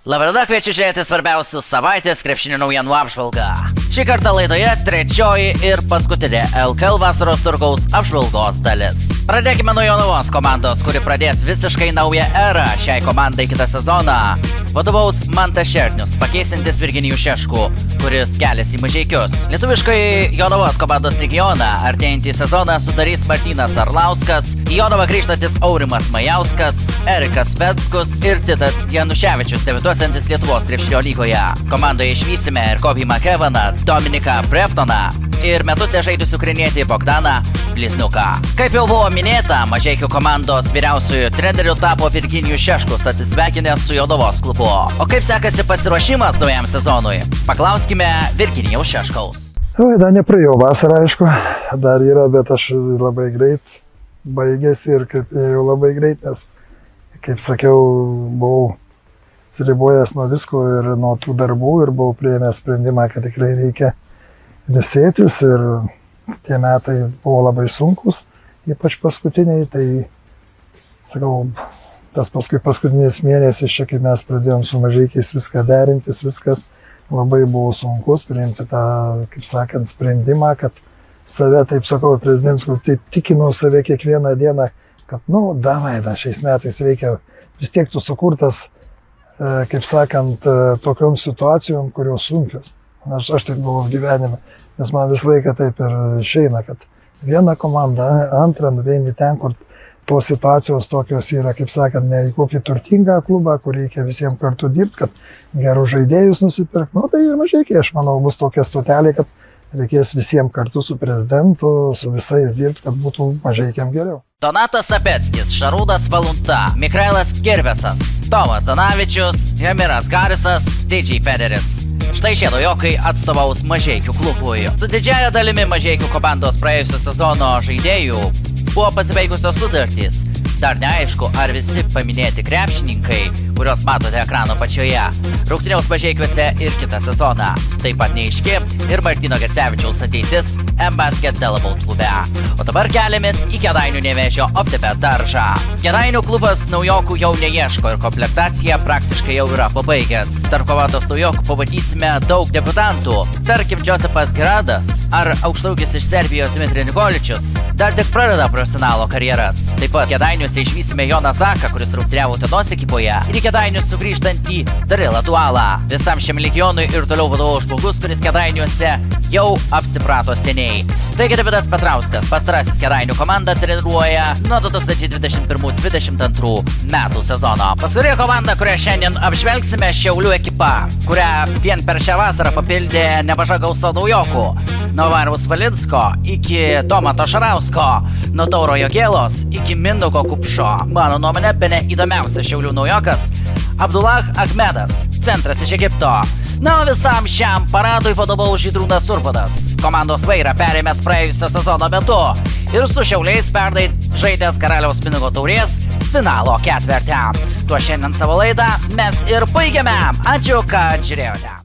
Labadiena, kviečiu žiūrėti svarbiausių savaitės krepšinio naujienų apžvalgą. Šį kartą laidoje trečioji ir paskutinė LKL vasaros turgaus apžvalgos dalis. Pradėkime nuo Jonavos komandos, kuri pradės visiškai naują erą šiai komandai kitą sezoną. Vadovaus Mantas Šernius, pakeisintis Virginijų Šeškų, kuris keliasi į Mažeikius. Lietuviškai Jonavos komandos regioną artėjantį sezoną sudarys Martynas Arlauskas, į Jonavą grįžtantis Aurimas Majauskas, Erikas Veckus ir Titas Januševičius, debiutuosiantis Lietuvos krepšinio lygoje. Komandoje išvysime ir Kobe McEvaną, Dominiką Breftoną ir metus nežaidusių ukrainietį Bogdaną Blizniuką. Kaip jau buvo minėta, Mažeikių komandos vyriausiųjų treneriu tapo Virginijus Šeškus, atsisveikinęs su Jonavos klubu. O kaip sekasi pasiruošimas naujam sezonui? Paklauskime Virginijaus Šeškaus. Dar nepraėjau vasarą, aišku, dar yra, bet aš labai greit baigėsi ir kaip ėjau labai greit, nes, kaip sakiau, buvau atsiribojęs nuo visko ir nuo tų darbų ir buvau priėmęs sprendimą, kad tikrai reikia ilsėtis ir tie metai buvo labai sunkus, ypač paskutiniai, tai, sakau, tas paskutinis mėnesis, čia kaip mes pradėjom su Mažeikiais viską derintis, viskas labai buvo sunkus priimti tą, kaip sakant, sprendimą, kad save, taip sakau, prezidentskų, taip tikinau save kiekvieną dieną, kad, davai, šiais metais reikia, vis tiek tu sukurtas, kaip sakant, tokiom situacijom, kurios sunkios. Aš taip buvau gyvenime, nes man visą laiką taip ir išeina, kad viena komanda, antra, nuveini ten, kur tos situacijos tokios yra, kaip sakant, ne į kokį turtingą klubą, kur reikia visiems kartu dirbti, kad gerus žaidėjus nusipirkti. Tai ir Mažeikiai, aš manau, bus tokia stotelė, kad reikės visiems kartu su prezidentu, su visais dirbti, kad būtų Mažeikiam geriau. Donatas Sapeckis, Šarūnas Valunta, Mikrailas Kirvesas, Tomas Danavičius, Jamiras Garisas, DJ Federis. Štai šie naujokai atstovaus Mažeikių klubui. Su didžiaja dalimi Mažeikių komandos praėjusio sezono žaidėjų buvo pasibaigusios sutartys. Dar neaišku, ar visi paminėti krepšininkai, kuriuos matote ekrano pačioje, rungtyniaus Mažeikiuose ir kitą sezoną. Taip pat neaiški ir Martyno Gecevičiaus ateitis M-Basket Delabout klube. O dabar keliamės į Kėdainių Nevėžio Optibet daržą. Kėdainių klubas naujokų jau neieško ir komplektacija praktiškai jau yra pabaigęs. Tarp komandos naujokų pamatysime daug debiutantų. Tarkim, Josefas Geradas ar aukštaūgis iš Serbijos Dmitri Nikoličius dar tik pradeda profesionalo karjeras. Taip pat Kėdainiuose išvysime Joną Zaką, kuris rungtyniavo Utenos ekipoje, ir į Kėdainius sugrįžtantį Darilą Dualą. Visam šiam legionui ir toliau vadovavo žmogus, kuris Kėdainiuose jau apsiprato seniai. Taigi Davidas Petrauskas, pastarasis Kėdainių komandą treniruoja nuo 2021-2022 metų sezono. Paskutinė komanda, kurią šiandien apžvelgsime, Šiaulių ekipa, kurią vien per šią vasarą papildė nemaža gausa naujokų. Nuo Variaus Valinsko iki Tomato Šarausko, nuo Tauro Jogėlos iki Mindaugo Kupšo. Mano nuomonė, bene įdomiausias Šiaulių naujokas Abdullah Ahmedas, centras iš Egipto. O visam šiam paradui vadovaus Žydrūnas Urbonas. Komandos vairą perėmęs praėjusio sezono metu ir su Šiauliais pernai žaidęs Karaliaus Mindaugo taurės finalo ketvertę. Tuo šiandien savo laidą mes ir baigiame. Ačiū, kad žiūrėjote.